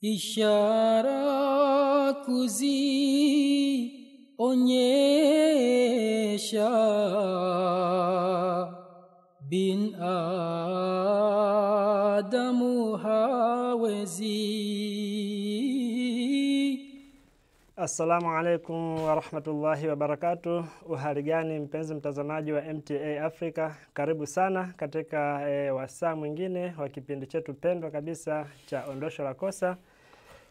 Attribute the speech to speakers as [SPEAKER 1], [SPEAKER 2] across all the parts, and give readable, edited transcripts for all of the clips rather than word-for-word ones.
[SPEAKER 1] ishara kuzionyesha binadamu hawezi.
[SPEAKER 2] Assalamu alaikum wa rahmatullahi wa barakatuh. Uhali gani mpenzi mtazamaji wa MTA Africa? Karibu sana katika wasaa mwingine wa kipindi chetu pendwa kabisa cha Ondosho la Kosa.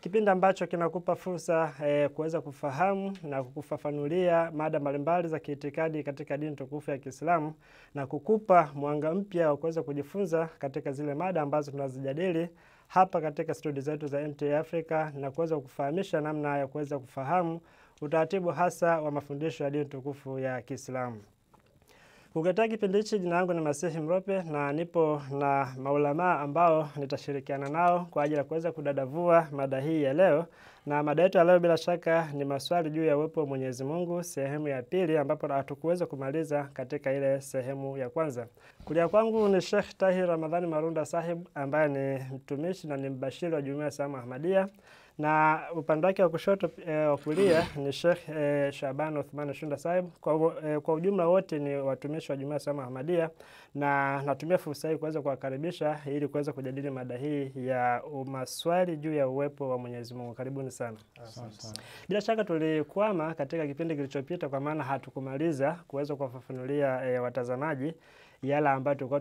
[SPEAKER 2] Kipindi ambacho kinakupa fursa kuweza kufahamu na kukufafanulia mada mbalimbali za kiitikadi katika dini tukufu ya Kiislamu na kukupa mwanga mpya wa kuweza kujifunza katika zile mada ambazo tunazijadili hapa katika studio zetu za MTA Africa na kuweza kufahamisha namna ya kuweza kufahamu utaratibu hasa wa mafundisho ya dini tukufu ya Kiislamu. Kukataa kipindi hichi, jina langu ni Masihi Mrope na nipo na maulama ambao nitashirikiana nao kwa ajili ya kuweza kudadavua mada hii ya leo. Na mada yetu ya leo bila shaka ni maswali juu ya uwepo wa Mwenyezi Mungu, sehemu ya pili, ambapo hatukuweza kumaliza katika ile sehemu ya kwanza. Kulia kwangu ni Sheikh Tahir Ramadhani Marunda Sahib ambaye ni mtumishi na ni mbashiri wa Jumuiya ya Salamu Ahmadiyya. Na upande wake wa kushoto wa kulia ni Sheikh Shaban Uthman Shunda Sahib. Kwa ujumla wote ni watumishi wa Jumuiya ya Salamu Ahmadiyya, na natumia fursa hii kuweza kuwakaribisha ili kuweza kujadili mada hii ya maswali juu ya uwepo wa Mwenyezi Mungu. Karibuni sana. Bila shaka tulikwama katika kipindi kilichopita kwa maana hatukumaliza kuweza kuwafafanulia watazamaji yale ambayo tulikuwa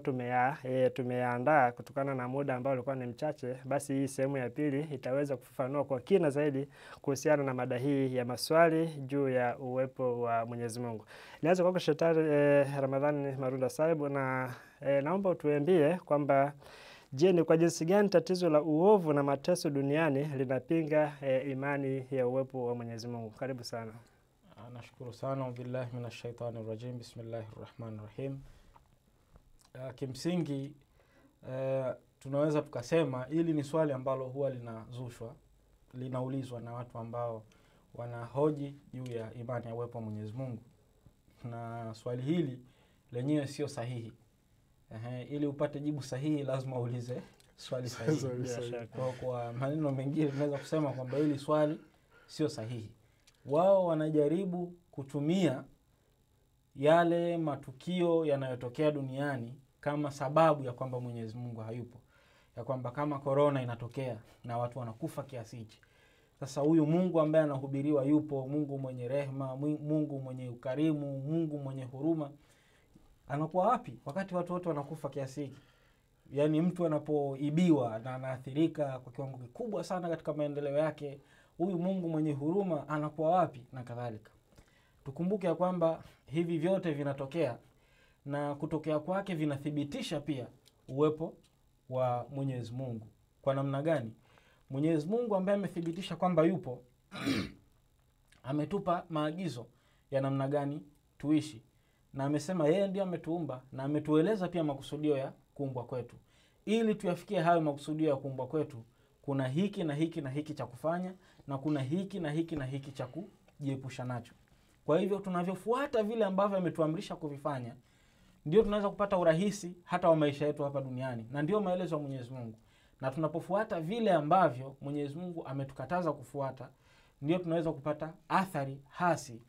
[SPEAKER 2] tumeandaa kutokana na muda ambao ulikuwa ni mchache. Basi hii sehemu ya pili itaweza kufafanua kwa kina zaidi kuhusiana na mada hii ya maswali juu ya uwepo wa Mwenyezi Mungu. Nianze kwa Shetari Ramadhani Marunda Sahib, na naomba utuambie kwamba je, ni kwa jinsi gani tatizo la uovu na mateso duniani linapinga imani ya uwepo wa Mwenyezi Mungu? Karibu sana.
[SPEAKER 3] Nashukuru sana. Billahi minash shaitani rajim. Bismillahirrahmanirrahim. Kimsingi tunaweza tukasema hili ni swali ambalo huwa linaulizwa na watu ambao wanahoji juu ya imani ya uwepo wa Mwenyezi Mungu, na swali hili lenyewe sio sahihi. Ili upate jibu sahihi lazima uulize swali sahihi. Kwa maneno mengine tunaweza kusema kwamba hili swali sio sahihi. Wao wanajaribu kutumia yale matukio yanayotokea duniani kama sababu ya kwamba Mwenyezi Mungu hayupo, ya kwamba kama corona inatokea na watu wanakufa kiasi hichi, sasa huyu Mungu ambaye anahubiriwa yupo, Mungu mwenye rehema, Mungu mwenye ukarimu, Mungu mwenye huruma, anakuwa wapi wakati watu wote wanakufa kiasi hiki? Yaani mtu anapoibiwa na anaathirika kwa kiwango kikubwa sana katika maendeleo yake, huyu Mungu mwenye huruma anakuwa wapi? Na kadhalika. Tukumbuke ya kwamba hivi vyote vinatokea na kutokea kwake vinathibitisha pia uwepo wa Mwenyezi Mungu. Kwa namna gani? Mwenyezi Mungu ambaye amethibitisha kwamba yupo ametupa maagizo ya namna gani tuishi, na amesema yeye ndiye ametuumba, na ametueleza pia makusudio ya kuumbwa kwetu. Ili tuyafikie hayo makusudio ya kuumbwa kwetu, kuna hiki na hiki na hiki cha kufanya, na kuna hiki na hiki na hiki cha kujiepusha nacho. Kwa hivyo tunavyofuata vile ambavyo ametuamrisha kuvifanya, ndio tunaweza kupata urahisi hata wa maisha yetu hapa duniani, na ndio maelezo ya Mwenyezi Mungu. Na tunapofuata vile ambavyo Mwenyezi Mungu ametukataza kufuata, ndio tunaweza kupata athari hasi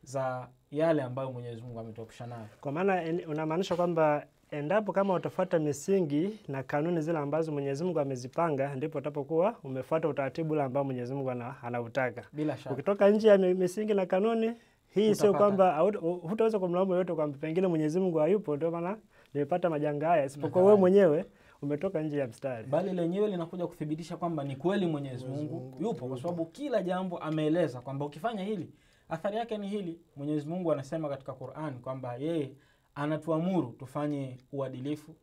[SPEAKER 3] za yale ambayo Mwenyezi Mungu ametuepusha nayo.
[SPEAKER 2] Kwa maana unamaanisha kwamba endapo kama utafuata misingi na kanuni zile ambazo Mwenyezi Mungu amezipanga, ndipo utapokuwa umefuata utaratibu ule ambao Mwenyezi Mungu anautaka.
[SPEAKER 3] Bila shaka.
[SPEAKER 2] Ukitoka nje ya misingi na kanuni, hii sio kwamba hutaweza kumlaumu yote kwamba pengine Mwenyezi Mungu hayupo ndio maana nimepata majanga haya, isipokuwa wewe mwenyewe umetoka nje ya mstari.
[SPEAKER 3] Bali lenyewe linakuja kuthibitisha kwamba ni kweli Mwenyezi Mungu yupo, kwa sababu kila jambo ameeleza kwamba ukifanya hili athari yake ni hili. Mwenyezi Mungu anasema katika Qur'an kwamba yeye anatuamuru tufanye uadilifu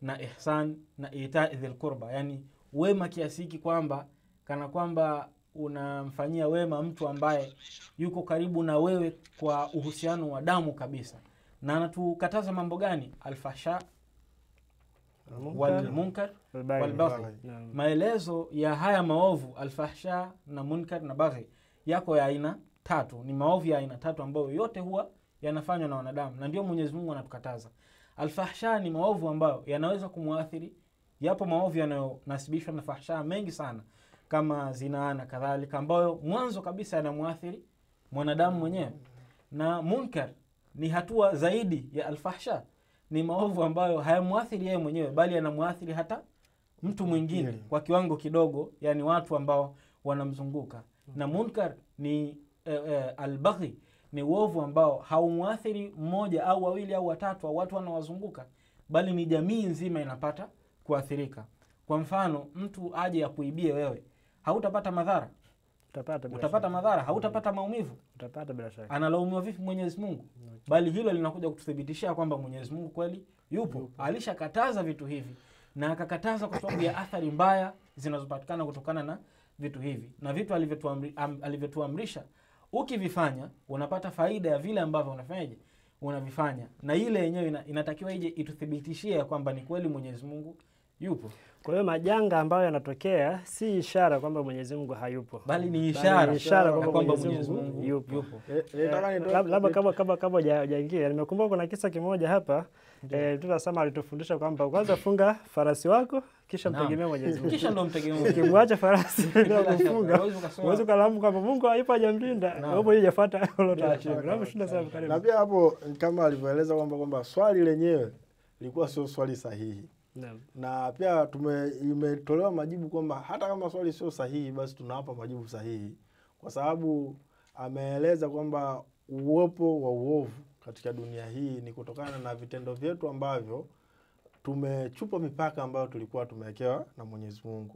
[SPEAKER 3] na ihsan na ita'i dhil qurba, yani wema kiasi hiki kwamba kana kwamba unamfanyia wema mtu ambaye yuko karibu na wewe kwa uhusiano wa damu kabisa. Na anatukataza mambo gani? Alfahsha wal munkar wal baghi. Maelezo ya haya maovu alfahsha na munkar na baghi yako ya aina tatu, ni maovu ya aina tatu ambayo yote huwa yanafanywa na wanadamu, na ndio Mwenyezi Mungu anatukataza. Alfahsha ni maovu ambayo yanaweza kumuathiri. Yapo maovu yanayonasibishwa na fahsha mengi sana, kama zinaa na kadhalika, ambayo mwanzo kabisa yanamuathiri mwanadamu mwenyewe. Na munkar ni hatua zaidi ya alfahsha, ni maovu ambayo hayamuathiri yeye mwenyewe, bali yanamuathiri hata mtu mwingine kwa kiwango kidogo, yani watu ambao wanamzunguka. Na munkar ni albaghi, ni uovu ambao haumuathiri mmoja au wawili au watatu au watu wanawazunguka, bali ni jamii nzima inapata kuathirika. Kwa mfano, mtu aje akuibie wewe, hautapata madhara? Utapata madhara, hautapata maumivu?
[SPEAKER 2] Utapata bila shaka.
[SPEAKER 3] Analaumiwa vipi Mwenyezi Mungu? Bali hilo linakuja kututhibitishia kwamba Mwenyezi Mungu kweli yupo. Alishakataza vitu hivi, na akakataza kwa sababu ya athari mbaya zinazopatikana kutokana na vitu hivi. Na vitu alivyotuamrisha ukivifanya unapata faida ya vile ambavyo unavifanya, na ile yenyewe inatakiwa ije ituthibitishie kwamba ni kweli Mwenyezi Mungu yupo.
[SPEAKER 2] Kwa hiyo majanga ambayo yanatokea si ishara kwamba Mwenyezi Mungu hayupo,
[SPEAKER 3] bali ni ishara kwamba Mwenyezi Mungu yupo.
[SPEAKER 2] Labda kama hujaingia, nimekumbuka kuna kisa kimoja hapa. Tunasema alitufundisha kwamba kwanza funga farasi wako kisha mtegemea Mwenyezi Mungu.
[SPEAKER 3] Kisha ndo mtegemea.
[SPEAKER 2] Ukimwacha farasi bila kufunga, uweze kulamu kwamba Mungu haipo hajamlinda. Hapo yeye yafuata lolote.
[SPEAKER 4] Na pia hapo kama alivyoeleza kwamba swali lenyewe lilikuwa sio swali sahihi. Na pia imetolewa majibu kwamba hata kama swali sio sahihi, basi tunawapa majibu sahihi, kwa sababu ameeleza kwamba uwepo wa uovu katika dunia hii ni kutokana na vitendo vyetu ambavyo tumechupa mipaka ambayo tulikuwa tumewekewa na Mwenyezi Mungu.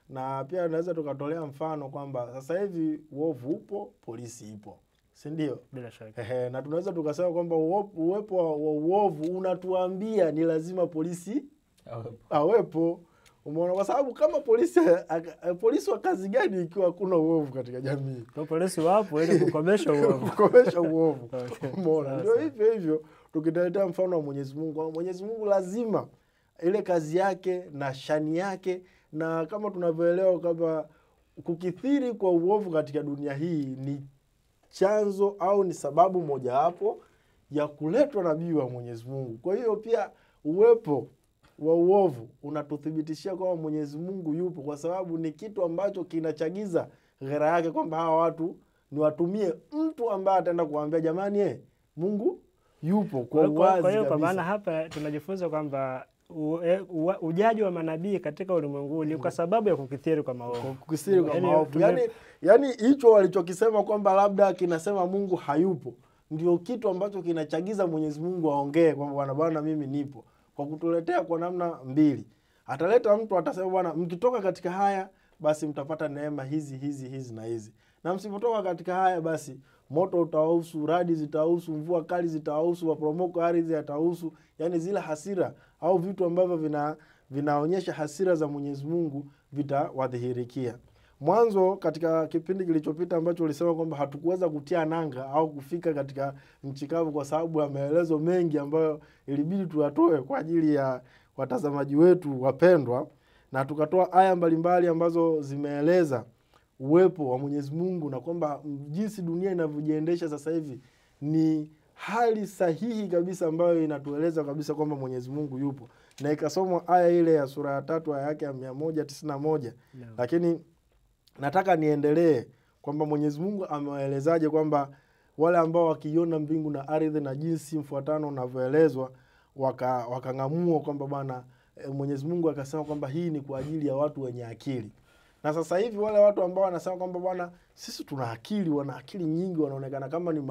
[SPEAKER 4] Na pia tunaweza tukatolea mfano kwamba sasa hivi uovu upo, polisi ipo, si ndio?
[SPEAKER 2] Bila shaka.
[SPEAKER 4] Na tunaweza tukasema kwamba uwepo wa uovu unatuambia ni lazima polisi awepo. Umeona, kwa sababu kama polisi wa kazi gani ikiwa hakuna uovu katika jamii?
[SPEAKER 2] Kwa polisi wapo ili kukomesha uovu.
[SPEAKER 4] Kukomesha uovu. Umeona, ndio hivyo tukitaletea mfano wa Mwenyezi Mungu. Mwenyezi Mungu lazima ile kazi yake na shani yake, na kama tunavyoelewa kwamba kukithiri kwa uovu katika dunia hii ni chanzo au ni sababu mojawapo ya kuletwa nabii wa Mwenyezi Mungu. Kwa hiyo pia uwepo wa uovu unatuthibitishia kwamba Mwenyezi Mungu yupo, kwa sababu ni kitu ambacho kinachagiza ghera yake kwamba hawa watu ni watumie mtu ambaye ataenda kuambia jamani, Mungu yupo kwa uwazi.
[SPEAKER 2] Kwa hiyo kwa maana hapa tunajifunza kwamba ujaji wa manabii katika ulimwengu ni kwa sababu ya kukithiri kwa maovu.
[SPEAKER 4] Kukithiri kwa maovu. Yaani hicho walichokisema kwamba labda kinasema Mungu hayupo, ndio kitu ambacho kinachagiza Mwenyezi Mungu aongee kwamba bwana mimi nipo, kwa kutuletea kwa namna mbili. Ataleta mtu atasema bwana, mkitoka katika haya basi mtapata neema hizi na hizi, na msipotoka katika haya basi moto utawahusu, radi zitahusu, mvua kali zitahusu, maporomoko ardhi yatahusu. Yani zile hasira au vitu ambavyo vinaonyesha hasira za Mwenyezi Mungu vitawadhihirikia. Mwanzo katika kipindi kilichopita ambacho ulisema kwamba hatukuweza kutia nanga au kufika katika mchikavu kwa sababu ya maelezo mengi ambayo ilibidi tuyatoe kwa ajili ya watazamaji wetu wapendwa, na tukatoa aya mbalimbali ambazo zimeeleza uwepo wa Mwenyezi Mungu na kwamba jinsi dunia inavyojiendesha sasa hivi ni hali sahihi kabisa ambayo inatueleza kabisa kwamba Mwenyezi Mungu yupo. Na ikasomwa aya ile ya sura ya 3 aya yake ya 191. Lakini nataka niendelee kwamba Mwenyezi Mungu amewaelezaje kwamba wale ambao wakiona mbingu na ardhi na jinsi mfuatano unavyoelezwa wakang'amua kwamba bwana Mwenyezi Mungu akasema kwamba hii ni kwa ajili ya watu wenye akili. Na sasa hivi wale watu ambao wanasema kwamba bwana sisi tuna akili, wana akili nyingi, wanaonekana kama ni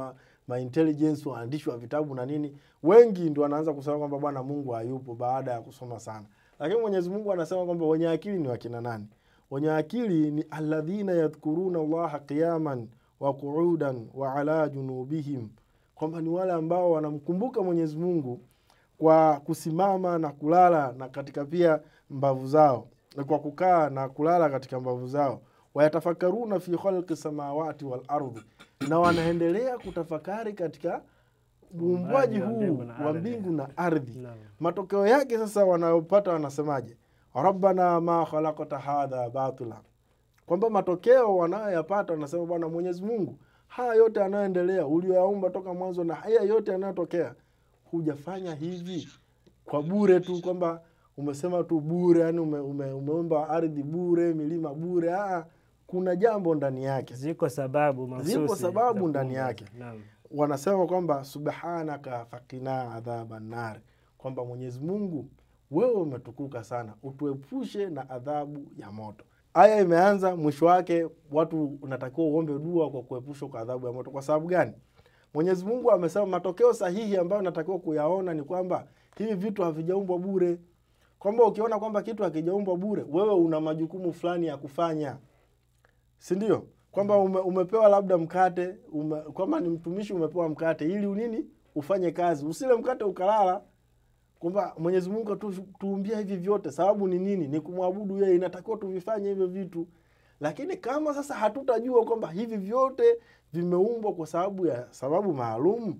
[SPEAKER 4] intelligence, waandishi wa vitabu na nini, wengi ndio wanaanza kusema kwamba bwana Mungu hayupo baada ya kusoma sana. Lakini Mwenyezi Mungu anasema kwamba wenye akili ni wakina nani? Wenye akili ni alladhina yadhkuruna Allaha qiyaman wa qu'udan wa ala junubihim, kwamba ni wale ambao wanamkumbuka Mwenyezi Mungu kwa kusimama na kulala na katika pia mbavu zao, na kwa kukaa na kulala katika mbavu zao. Wayatafakkaruna fi khalqi samawati wal ardi, na wanaendelea kutafakari katika uumbaji huu wa mbingu na ardhi. Matokeo yake sasa wanayopata wanasemaje? Rabbana ma khalaqta hadha batila, kwamba matokeo wanayoyapata wanasema bwana Mwenyezi Mungu, haya yote yanayoendelea uliyoyaumba toka mwanzo na haya yote yanayotokea hujafanya hivi kwa bure tu, kwamba umesema tu bure, yani umeomba ardhi bure, milima bure. Kuna jambo ndani yake,
[SPEAKER 2] ziko sababu
[SPEAKER 4] ndani yake. Wanasema kwamba subhanaka faqina adhaban nar, kwamba Mwenyezi Mungu wewe umetukuka sana, utuepushe na adhabu ya moto. Aya imeanza, mwisho wake watu unatakiwa uombe dua kwa kuepushwa kwa adhabu ya moto. Kwa sababu gani? Mwenyezi Mungu amesema matokeo sahihi ambayo natakiwa kuyaona ni kwamba hivi vitu havijaumbwa bure. Kwamba ukiona kwamba kitu hakijaumbwa bure, wewe una majukumu fulani ya kufanya. Si ndio? Kwamba umepewa labda mkate, kwamba ni mtumishi umepewa mkate ili unini ufanye kazi. Usile mkate ukalala. Kwamba Mwenyezi Mungu tuumbia hivi vyote, sababu ni nini? Ni kumwabudu yeye, inatakiwa tuvifanye hivyo vitu. Lakini kama sasa hatutajua kwamba hivi vyote vimeumbwa kwa sababu maalum,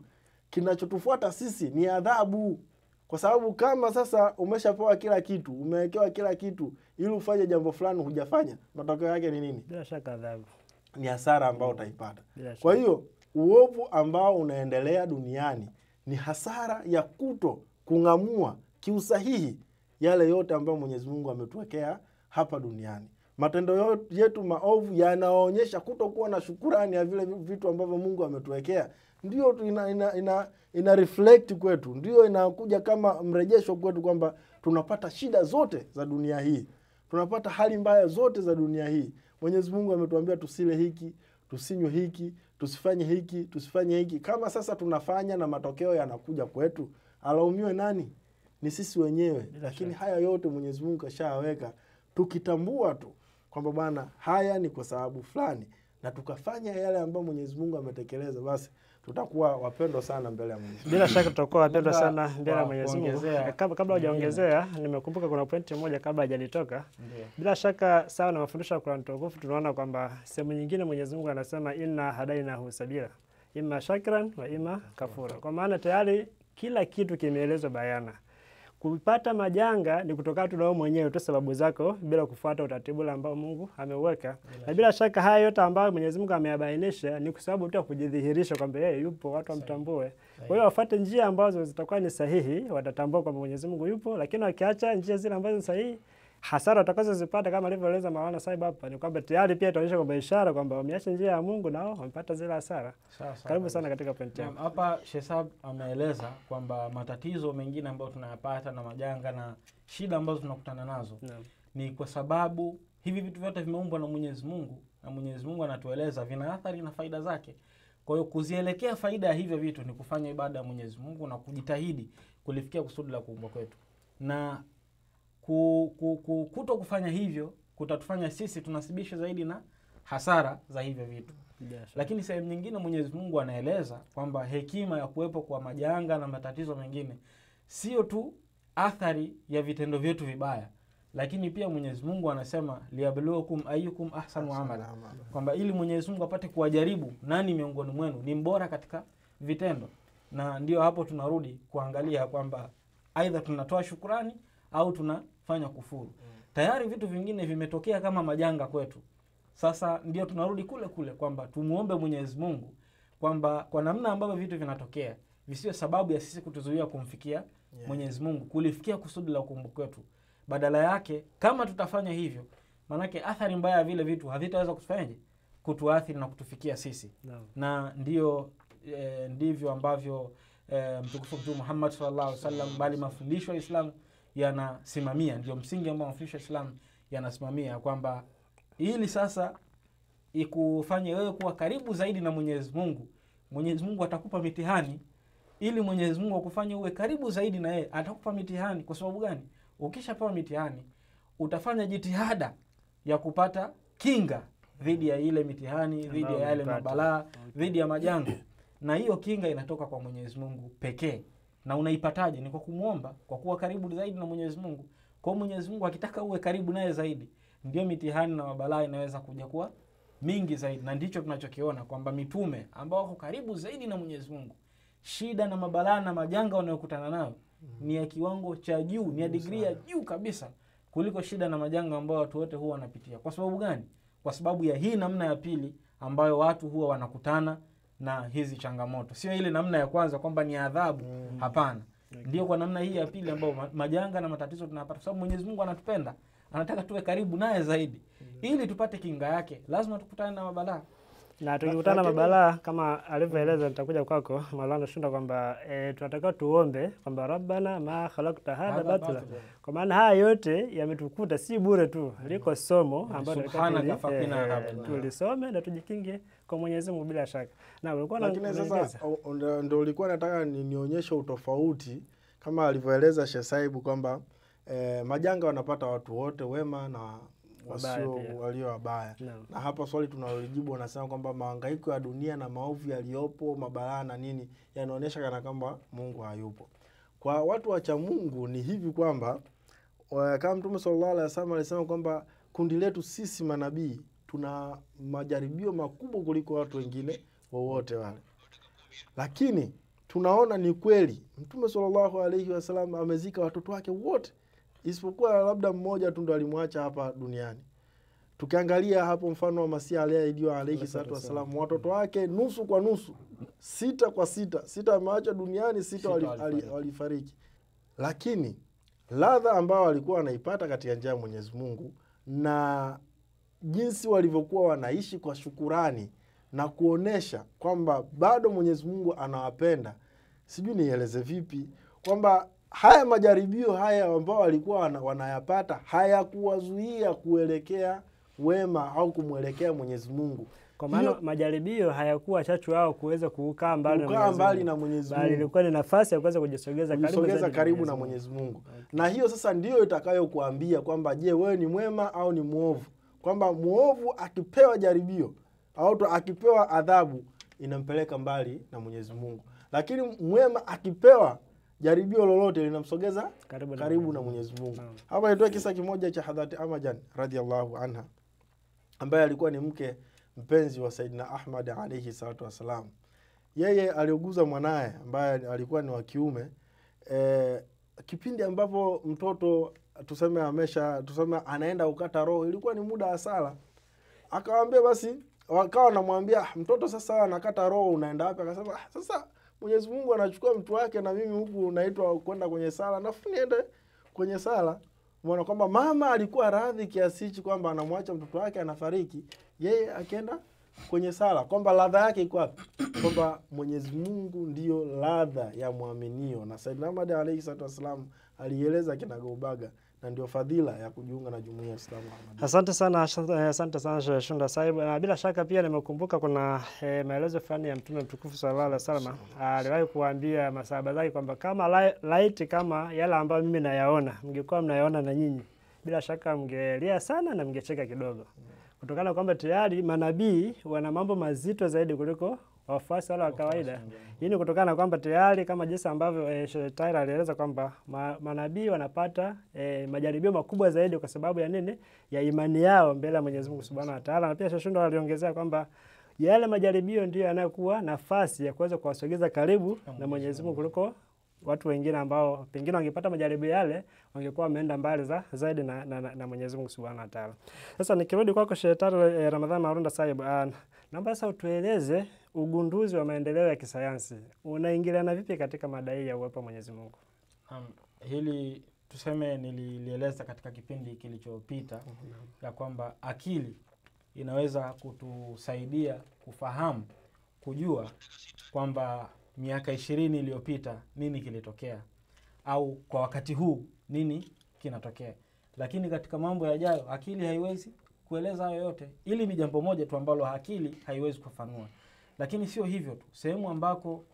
[SPEAKER 4] kinachotufuata sisi ni adhabu. Kwa sababu kama sasa umeshapewa kila kitu, umewekewa kila kitu ili ufanye jambo fulani hujafanya, matokeo yake ni nini?
[SPEAKER 2] Bila shaka adhabu.
[SPEAKER 4] Ni hasara ambayo utaipata. Kwa hiyo uovu ambao unaendelea duniani ni hasara ya kung'amua kiusahihi yale yote ambayo Mwenyezi Mungu ametuwekea hapa duniani. Matendo yetu maovu yanaonyesha kutokuwa na shukrani ya vile vitu ambavyo Mungu ametuwekea. Ndio ina reflect kwetu, ndio inakuja kama mrejesho kwetu kwamba tunapata shida zote za dunia hii. Tunapata hali mbaya zote za dunia hii. Mwenyezi Mungu ametuambia tusile hiki, tusinywe hiki, tusifanye hiki, tusifanye hiki. Kama sasa tunafanya na matokeo yanakuja kwetu, alaumiwe nani? Ni sisi wenyewe. Lakini haya yote Mwenyezi Mungu kashaweka. Tukitambua tu kwamba bwana haya ni kwa sababu fulani na tukafanya yale ambayo Mwenyezi Mungu ametekeleza, basi tutakuwa wapendwa sana mbele ya Mwenyezi Mungu.
[SPEAKER 2] Bila shaka tutakuwa wapendwa sana mbele ya Mwenyezi Mungu. Kabla hujaongezea, nimekumbuka kuna pointi moja kabla hajalitoka. Bila shaka sawa na mafundisho ya Qur'an tukufu, tunaona kwamba sehemu nyingine Mwenyezi Mungu anasema inna hadainahu sabila imma shakran wa imma kafura. Kwa maana tayari kila kitu kimeelezwa bayana. Kupata majanga ni kutoka tu wewe mwenyewe tu sababu zako bila kufuata utaratibu ambao Mungu ameuweka. Na bila shaka haya yote ambayo Mwenyezi Mungu ameyabainisha ni kwa sababu tu kujidhihirisha kwamba yeye yupo, watu wamtambue. Kwa hiyo wafuate njia ambazo zitakuwa ni sahihi, watatambua kwamba Mwenyezi Mungu yupo, lakini wakiacha njia zile ambazo ni sahihi, hasara watakazozipata kama alivyoeleza Maulana Saib hapa ni kwamba tayari pia itaonyesha kwamba ishara kwamba wameacha njia ya Mungu nao wamepata zile hasara. Karibu sana katika point yako.
[SPEAKER 3] Hapa Sheikh Saib ameeleza kwamba matatizo mengine ambayo tunayapata na majanga na shida ambazo tunakutana nazo ni kwa sababu hivi vitu vyote vimeumbwa na Mwenyezi Mungu, na Mwenyezi Mungu anatueleza vina athari na faida zake. Kwa hiyo kuzielekea faida ya hivyo vitu ni kufanya ibada ya Mwenyezi Mungu na kujitahidi kulifikia kusudi la kuumbwa kwetu. Na kuto kufanya hivyo kutatufanya sisi tunasibisha zaidi na hasara za hivyo vitu. Lakini sehemu nyingine Mwenyezi Mungu anaeleza kwamba hekima ya kuwepo kwa majanga na matatizo mengine sio tu athari ya vitendo vyetu vibaya, lakini pia Mwenyezi Mungu anasema liyabluwakum ayyukum ahsanu amala, kwamba ili Mwenyezi Mungu apate kuwajaribu nani miongoni mwenu ni mbora katika vitendo. Na ndio hapo tunarudi kuangalia kwamba aidha tunatoa shukrani au tunafanya kufuru. Tayari vitu vingine vimetokea kama majanga kwetu. Sasa ndio tunarudi kule kule kwamba tumuombe Mwenyezi Mungu kwamba kwa namna ambavyo vitu vinatokea visiwe sababu ya sisi kutuzuia kumfikia Mwenyezi Mungu, kulifikia kusudi la kuumbwa kwetu. Badala yake kama tutafanya hivyo, manake athari mbaya ya vile vitu havitaweza kutufanyaje kutuathiri na kutufikia sisi. Na ndivyo ambavyo mtukufu Mtume Muhammad sallallahu alaihi wasallam, bali mafundisho ya Islam yanasimamia, ndio msingi ambao mafundisho ya Islam yanasimamia, kwamba ili sasa ikufanye wewe kuwa karibu zaidi na Mwenyezi Mungu, Mwenyezi Mungu atakupa mitihani. Ili Mwenyezi Mungu akufanye uwe karibu zaidi na yeye, atakupa mitihani. Kwa sababu gani? Ukishapewa mitihani, utafanya jitihada ya kupata kinga dhidi ya ile mitihani, dhidi ya yale mabalaa, dhidi ya majanga. Na hiyo kinga inatoka kwa Mwenyezi Mungu pekee. Na unaipataje? Ni kwa kumuomba, kwa kuwa karibu zaidi na Mwenyezi Mungu. Kwa Mwenyezi Mungu akitaka uwe karibu naye zaidi, ndio mitihani na mabalaa inaweza kuja kuwa mingi zaidi. Na ndicho tunachokiona kwamba mitume ambao wako karibu zaidi na Mwenyezi Mungu, shida na mabalaa na majanga wanayokutana nayo ni ya kiwango cha juu, ni ya degree ya juu kabisa kuliko shida na majanga ambayo watu wote huwa wanapitia. Kwa sababu gani? Kwa sababu ya hii namna ya pili ambayo watu huwa wanakutana na hizi changamoto. Sio ile namna ya kwanza kwamba ni adhabu, hapana. Ndio kwa namna hii ya pili ambayo majanga na matatizo tunapata, kwa sababu Mwenyezi Mungu anatupenda, anataka tuwe karibu naye zaidi. Ili tupate kinga yake lazima tukutane na mabalaa.
[SPEAKER 2] Na tukikutana na mabalaa kama alivyoeleza, nitakuja kwako Maulana Shunda kwamba tunatakiwa tuombe kwamba Rabbana ma khalaqta hadha batila, kwa maana haya yote yametukuta si bure tu, liko somo ambalo tulisome na tujikinge kwa Mwenyezi Mungu bila shaka. Na ulikuwa na
[SPEAKER 4] lakini sasa ndio ulikuwa nataka nionyeshe utofauti kama alivyoeleza Sheikh Saibu kwamba majanga wanapata watu wote wema na wasio walio wabaya. Na hapa swali tunalojibu wanasema kwamba mahangaiko ya dunia na maovu yaliyopo, mabalaa na nini, yanaonyesha kana kwamba Mungu hayupo. Kwa watu wacha Mungu ni hivi kwamba kama Mtume sallallahu alaihi wasallam alisema kwamba kundi letu sisi manabii tuna majaribio makubwa kuliko watu wengine wowote wale. Lakini tunaona ni kweli Mtume sallallahu alaihi wasallam amezika watoto wake wote, isipokuwa labda mmoja tu ndo alimwacha hapa duniani. Tukiangalia hapo mfano wa Masihi alayhi salatu wasallam, watoto wake nusu kwa nusu, 6 kwa 6, 6 ameacha duniani, 6 walifariki. Lakini ladha ambao walikuwa wanaipata katika njia ya Mwenyezi Mungu na jinsi walivyokuwa wanaishi kwa shukurani na kuonesha kwamba bado Mwenyezi Mungu anawapenda, sijui nieleze vipi, kwamba haya majaribio haya ambao walikuwa wanayapata hayakuwazuia kuelekea wema au kumwelekea Mwenyezi Mungu.
[SPEAKER 2] Kwa maana majaribio hayakuwa chachu wao kuweza kukaa mbali na Mwenyezi Mungu, bali ilikuwa ni nafasi ya kuweza kujisogeza
[SPEAKER 4] karibu na Mwenyezi Mungu. Okay. Na hiyo sasa ndio itakayokuambia kwamba je, wewe ni mwema au ni muovu. Kwamba muovu akipewa jaribio au akipewa adhabu inampeleka mbali na Mwenyezi Mungu. Lakini mwema akipewa jaribio lolote linamsogeza karibu na Mwenyezi Mungu. Hapa nitoa kisa kimoja cha Hadhrat Amajan radhiallahu anha, ambaye alikuwa ni mke mpenzi wa Saidina Ahmad alayhi salatu wasalam. Yeye aliuguza mwanae ambaye alikuwa ni wa kiume. Kipindi ambapo mtoto tuseme anaenda ukata roho, ilikuwa ni muda wa sala. Akawaambia basi, wakawa wanamwambia mtoto sasa anakata roho, unaenda wapi? Akasema sasa Mwenyezi Mungu anachukua mtu wake na mimi huku naitwa kwenda kwenye sala, nafu niende kwenye sala. Umeona kwamba mama alikuwa radhi kiasi hichi kwamba anamwacha mtoto wake anafariki, yeye akienda kwenye sala, kwamba ladha yake iko wapi? Kwamba Mwenyezi Mungu ndio ladha ya muaminio. Na Sayyidina Ahmad alayhi salatu wasallam alieleza kinagaubaga, na ndio fadhila ya kujiunga na jumuiya ya Uislamu.
[SPEAKER 2] Asante sana Shunda Saibu. Na bila shaka pia nimekumbuka kuna maelezo fulani ya Mtume mtukufu sallallahu alaihi wasallam, aliwahi kuambia masahaba zake kwamba kama laiti kama yale ambayo mimi nayaona mngekuwa mnayaona na nyinyi, bila shaka mngelia sana na mngecheka kidogo. Kutokana kwamba tayari manabii wana mambo mazito zaidi kuliko wafuasi wale wa kawaida. Hii ni kutokana kwamba tayari kama jinsi ambavyo Sheikh Taira alieleza kwamba manabii wanapata majaribio makubwa zaidi kwa sababu ya nini? Ya imani yao mbele ya Mwenyezi Mungu Subhanahu wa Ta'ala. Na pia Sheikh Shunda aliongezea kwamba yale majaribio ndio yanayokuwa nafasi ya kuweza kuwasogeza karibu na Mwenyezi Mungu kuliko watu wengine ambao pengine wangepata majaribio yale wangekuwa wameenda mbali zaidi na Mwenyezi Mungu Subhanahu wa Ta'ala. Sasa nikirudi kwako Sheikh Taira Ramadhani Marunda Saib, naomba sasa utueleze ugunduzi wa maendeleo ya kisayansi unaingiliana vipi katika madai ya uwepo wa Mwenyezi Mungu?
[SPEAKER 3] Hili tuseme nilieleza katika kipindi kilichopita ya kwamba akili inaweza kutusaidia kufahamu, kujua kwamba miaka 20 iliyopita nini kilitokea au kwa wakati huu nini kinatokea. Lakini katika mambo yajayo akili haiwezi kueleza hayo yote. Hili ni jambo moja tu ambalo akili haiwezi kufafanua. Lakini sio hivyo tu. Sehemu ambako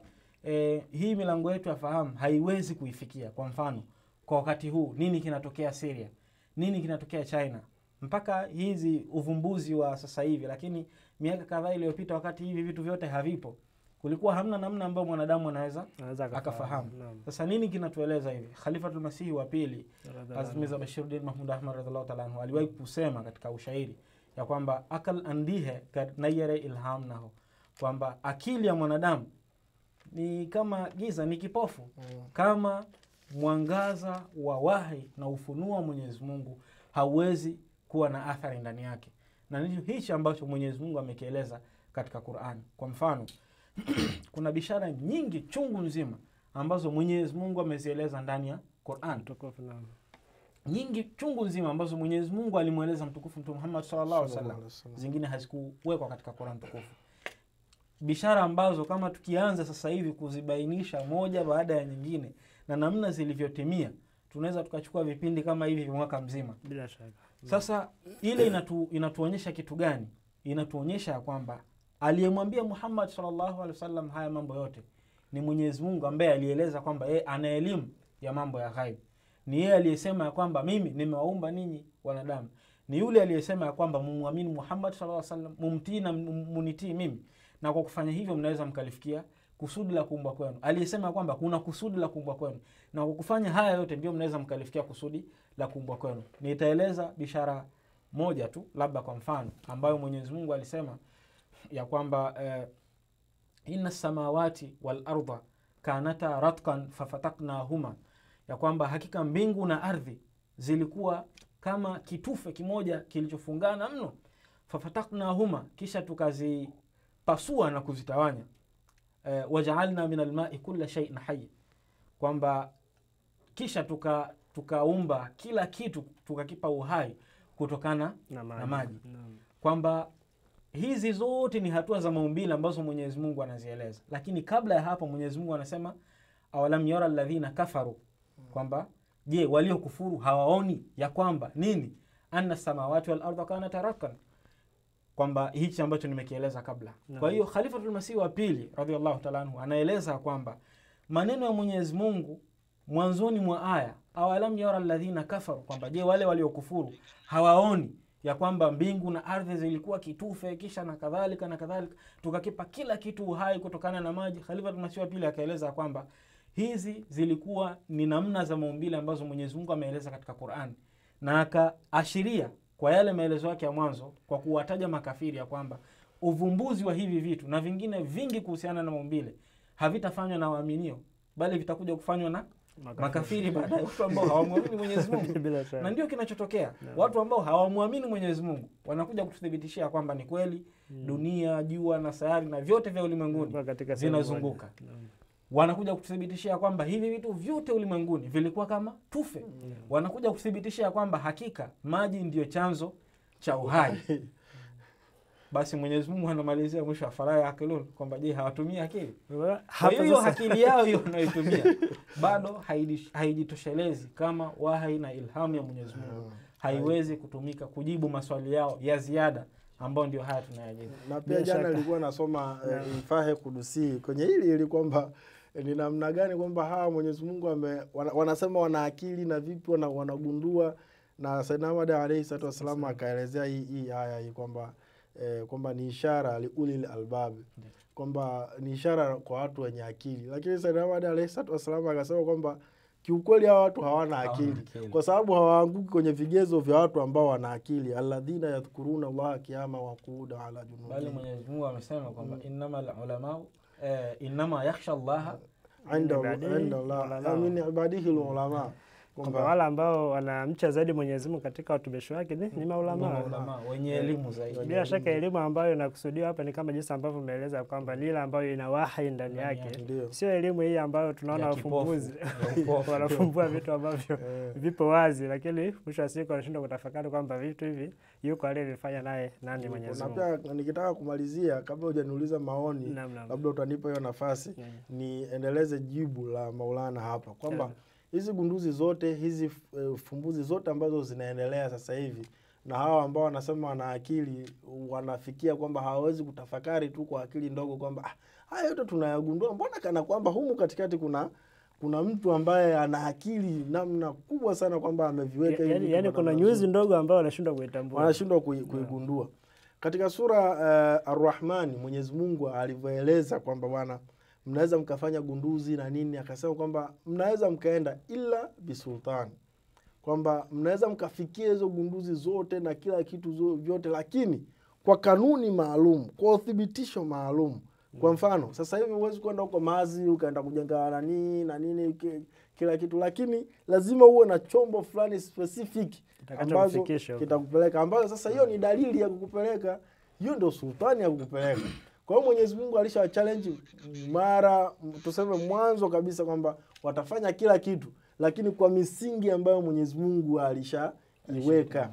[SPEAKER 3] hii milango yetu ya fahamu haiwezi kuifikia. Kwa mfano, kwa wakati huu nini kinatokea Syria? Nini kinatokea China? Mpaka hizi uvumbuzi wa sasa hivi, lakini miaka kadhaa iliyopita wakati hivi vitu vyote havipo, kulikuwa hamna namna ambayo mwanadamu anaweza akafahamu. Sasa nini kinatueleza hivi? Khalifatul Masihi wa pili Hazrat Mirza Bashiruddin Mahmud Ahmad radhiallahu ta'ala anhu aliwahi kusema katika ushairi ya kwamba akal andihe kad nayere ilham naho, kwamba akili ya mwanadamu ni kama giza, ni kipofu. Kama mwangaza wa wahi na ufunuo wa Mwenyezi Mungu hauwezi kuwa na athari ndani yake. Na hicho ambacho Mwenyezi Mungu amekieleza katika Qur'an. Kwa mfano kuna bishara nyingi chungu nzima ambazo Mwenyezi Mungu amezieleza ndani ya Qur'an.
[SPEAKER 2] Tukufu naam.
[SPEAKER 3] Nyingi chungu nzima ambazo Mwenyezi Mungu alimueleza mtukufu Mtume Muhammad sallallahu alaihi wasallam. Zingine hazikuwekwa katika Qur'an tukufu. Bishara ambazo kama tukianza sasa hivi kuzibainisha moja baada ya nyingine na namna zilivyotimia, tunaweza tukachukua vipindi kama hivi mwaka mzima.
[SPEAKER 2] Bila shaka.
[SPEAKER 3] Sasa ile inatuonyesha kitu gani? Inatuonyesha kwamba aliyemwambia Muhammad sallallahu alaihi wasallam haya mambo yote ni Mwenyezi Mungu, ambaye alieleza kwamba yeye ana elimu ya mambo ya ghaib. Ni yeye aliyesema kwamba mimi nimewaumba ninyi wanadamu. Ni yule aliyesema kwamba mumwamini Muhammad sallallahu alaihi wasallam, mumtii na munitii mimi, na kwa kufanya hivyo mnaweza mkalifikia kusudi la kuumbwa kwenu. Aliyesema kwamba kuna kusudi la kuumbwa kwenu, na kwa kufanya haya yote ndio mnaweza mkalifikia kusudi la kuumbwa kwenu. Nitaeleza bishara moja tu, labda kwa mfano, ambayo Mwenyezi Mungu alisema ya kwamba inna samawati wal arda kanata ratqan fafataknahuma, ya kwamba hakika mbingu na ardhi zilikuwa kama kitufe kimoja kilichofungana mno. Fafataknahuma, kisha tukazipasua na kuzitawanya. Waja'alna min alma'i kulla shay'in hayy, kwamba kisha tukaumba kila kitu tukakipa uhai kutokana na maji. Kwamba hizi zote ni hatua za maumbile ambazo Mwenyezi Mungu anazieleza. Lakini kabla ya hapo Mwenyezi Mungu anasema awalam yara alladhina kafaru, kwamba je, waliokufuru hawaoni ya kwamba nini? Anna samawati wal arda kanat ratqan, kwamba hichi ambacho nimekieleza kabla. Kwa hiyo Khalifatul Masih wa pili radhiallahu ta'ala anhu anaeleza kwamba maneno ya Mwenyezi Mungu mwanzoni mwa aya awalam yara alladhina kafaru, kwamba je, wale waliokufuru hawaoni ya kwamba mbingu na ardhi zilikuwa kitufe, kisha na kadhalika na kadhalika, tukakipa kila kitu uhai kutokana na maji. Khalifatul Masih wa pili akaeleza kwamba hizi zilikuwa ni namna za maumbile ambazo Mwenyezi Mungu ameeleza katika Qur'an, na akaashiria kwa yale maelezo yake ya mwanzo kwa kuwataja makafiri ya kwamba uvumbuzi wa hivi vitu na vingine vingi kuhusiana na maumbile havitafanywa na waaminio, bali vitakuja kufanywa na makafiri baadaye, watu ambao hawamwamini Mwenyezi Mungu. Na ndio kinachotokea. Watu ambao hawamwamini Mwenyezi Mungu wanakuja kututhibitishia kwamba ni kweli dunia, jua na sayari na vyote vya ulimwenguni vinazunguka. Wanakuja kututhibitishia kwamba hivi vitu vyote ulimwenguni vilikuwa kama tufe. Wanakuja kututhibitishia kwamba hakika maji ndiyo chanzo cha uhai. Basi Mwenyezi Mungu anamalizia mwisho wa fala ya akilun, kwamba je, hawatumii akili? Kwa hiyo akili yao hiyo wanayotumia bado haijitoshelezi kama wahi na ilhamu ya Mwenyezi Mungu. Haiwezi kutumika kujibu maswali yao ya ziada ambao ndio haya tunayajibu.
[SPEAKER 4] Na pia jana nilikuwa nasoma Ifahe Kudusi kwenye hili ili kwamba ni namna gani kwamba hawa Mwenyezi Mungu wanasema wana akili na vipi wanagundua, na Sayyidina Ahmad alayhi salatu wasallam akaelezea hii aya hii kwamba ni ishara liulil albab, kwamba ni ishara kwa watu wenye akili. Lakini Sayyidina Ahmad alayhi salatu wasallam akasema kwamba kiukweli hawa watu hawana akili, kwa sababu hawaanguki kwenye vigezo vya watu ambao wana akili. Alladhina yadhkuruna Allah qiyama wa qu'udan ala junubihim,
[SPEAKER 3] bali Mwenyezi Mungu amesema kwamba innamal ulama innama yakhsha Allah
[SPEAKER 4] inda Allah min ibadihi ulama,
[SPEAKER 2] kwamba wale ambao wanamcha zaidi Mwenyezi Mungu katika watumishi wake ni maulama
[SPEAKER 3] wenye elimu zaidi.
[SPEAKER 2] Bila shaka elimu ambayo inakusudiwa hapa ni kama jinsi ambavyo umeeleza kwamba ni ile ambayo ina wahi ndani yake, sio elimu hii ambayo tunaona wafumbuzi wanafumbua vitu ambavyo vipo wazi, lakini mwisho wa siku wanashindwa kutafakari kwamba vitu hivi yuko aliyevifanya naye nani? Mwenyezi Mungu.
[SPEAKER 4] Na pia nikitaka kumalizia, kabla hujaniuliza maoni, labda utanipa hiyo nafasi niendeleze jibu la Maulana hapa kwamba hizi gunduzi zote, hizi fumbuzi zote ambazo zinaendelea sasa hivi, na hawa ambao wanasema wana akili wanafikia kwamba hawawezi kutafakari tu kwa akili ndogo kwamba haya yote tunayagundua, mbona kana kwamba humu katikati kuna mtu ambaye ana akili namna kubwa sana kwamba ameviweka hivi.
[SPEAKER 2] Yani kuna nyuzi ndogo ambao wanashindwa kuitambua,
[SPEAKER 4] wanashindwa kuigundua. Katika sura Ar-Rahman Mwenyezi Mungu alivyoeleza kwamba bwana mnaweza mkafanya gunduzi na nini, akasema kwamba mnaweza mkaenda ila bisultani, kwamba mnaweza mkafikia hizo gunduzi zote na kila kitu vyote, lakini kwa kanuni maalum, kwa uthibitisho maalum. Kwa mfano sasa hivi huwezi kwenda huko Mazi ukaenda kujenga na nini kila kitu, lakini lazima uwe na chombo fulani specific ambazo kitakupeleka, ambazo sasa hiyo ni dalili ya kukupeleka, hiyo ndio sultani ya kukupeleka. Kwa hiyo Mwenyezi Mungu alisha challenge mara tuseme mwanzo kabisa kwamba watafanya kila kitu, lakini kwa misingi ambayo Mwenyezi Mungu alishaiweka,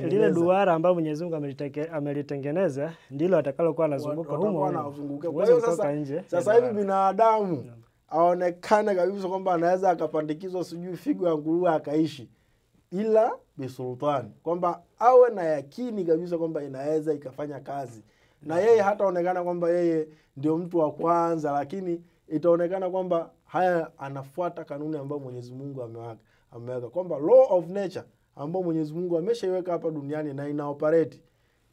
[SPEAKER 2] lile duara ambayo Mwenyezi Mungu amelitengeneza ndilo atakalokuwa anazunguka humo.
[SPEAKER 4] Kwa hiyo sasa hivi binadamu aonekane kabisa kwamba anaweza akapandikizwa sijui figo ya nguruwe akaishi, ila bisultani, kwamba awe na yakini kabisa kwamba inaweza ikafanya kazi, na yeye hataonekana kwamba yeye ndio mtu wa kwanza, lakini itaonekana kwamba haya anafuata kanuni ambayo Mwenyezi Mungu ameweka, kwamba law of nature ambayo Mwenyezi Mungu ameshaiweka hapa duniani na ina operate,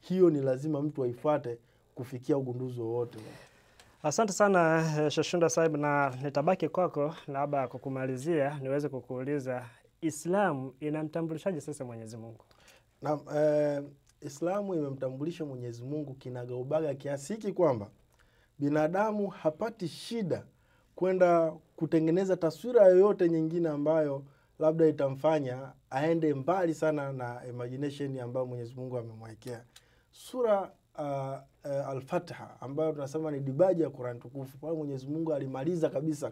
[SPEAKER 4] hiyo ni lazima mtu aifuate kufikia ugunduzi wote.
[SPEAKER 2] Asante sana Shashunda Saib, na nitabaki kwako labda kukumalizia niweze kukuuliza Islamu inamtambulishaje sasa Mwenyezi Mungu?
[SPEAKER 4] Na Islamu imemtambulisha Mwenyezi Mungu kinagaubaga kiasi hiki kwamba binadamu hapati shida kwenda kutengeneza taswira yoyote nyingine ambayo labda itamfanya aende mbali sana na imagination ambayo Mwenyezi Mungu amemwekea. Sura Al-Fatiha ambayo tunasema ni dibaji ya Qur'an tukufu, pale Mwenyezi Mungu alimaliza kabisa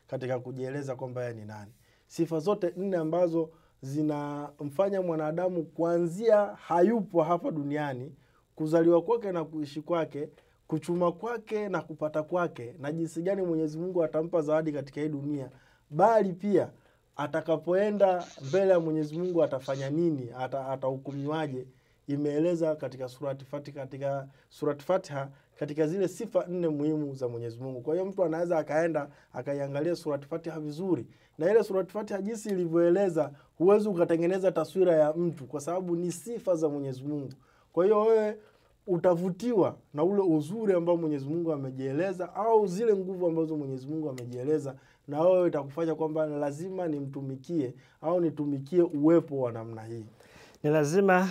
[SPEAKER 4] katika kujieleza kwamba yeye ni nani. Sifa zote 4 ambazo zinamfanya mwanadamu kuanzia hayupo hapa duniani, kuzaliwa kwake na kuishi kwake, kuchuma kwake na kupata kwake, na jinsi gani Mwenyezi Mungu atampa zawadi katika hii dunia, bali pia atakapoenda mbele ya Mwenyezi Mungu atafanya nini, atahukumiwaje, imeeleza katika surati Fatiha katika zile sifa 4 muhimu za Mwenyezi Mungu. Kwa hiyo mtu anaweza akaenda akaiangalia surati Fatiha vizuri, na ile surati Fatiha jinsi ilivyoeleza, huwezi ukatengeneza taswira ya mtu kwa sababu ni sifa za Mwenyezi Mungu. Kwa hiyo wewe utavutiwa na ule uzuri ambao Mwenyezi Mungu amejieleza, au zile nguvu ambazo Mwenyezi Mungu amejieleza, na wewe itakufanya kwamba lazima nimtumikie au nitumikie uwepo wa namna hii.
[SPEAKER 2] Ni lazima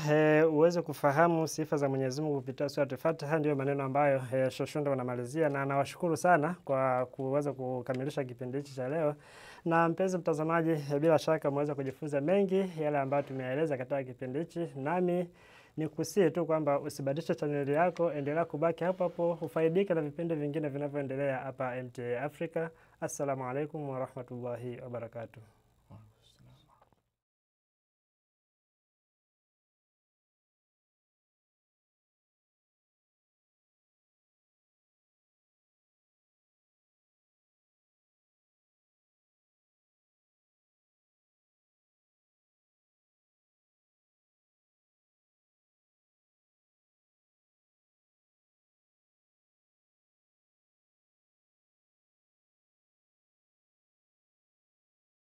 [SPEAKER 2] uweze kufahamu sifa za Mwenyezi Mungu kupitia surati Fatiha. Ndio maneno ambayo Shashunda unamalizia, na nawashukuru sana kwa kuweza kukamilisha kipindi hiki cha leo. Na mpenzi mtazamaji, bila shaka umeweza kujifunza mengi yale ambayo tumeeleza katika kipindi hiki, nami nikusie tu kwamba usibadilishe chaneli yako, endelea kubaki hapo hapo ufaidike na vipindi vingine vinavyoendelea hapa MTA Africa. Assalamu alaikum wa rahmatullahi wa barakatuh.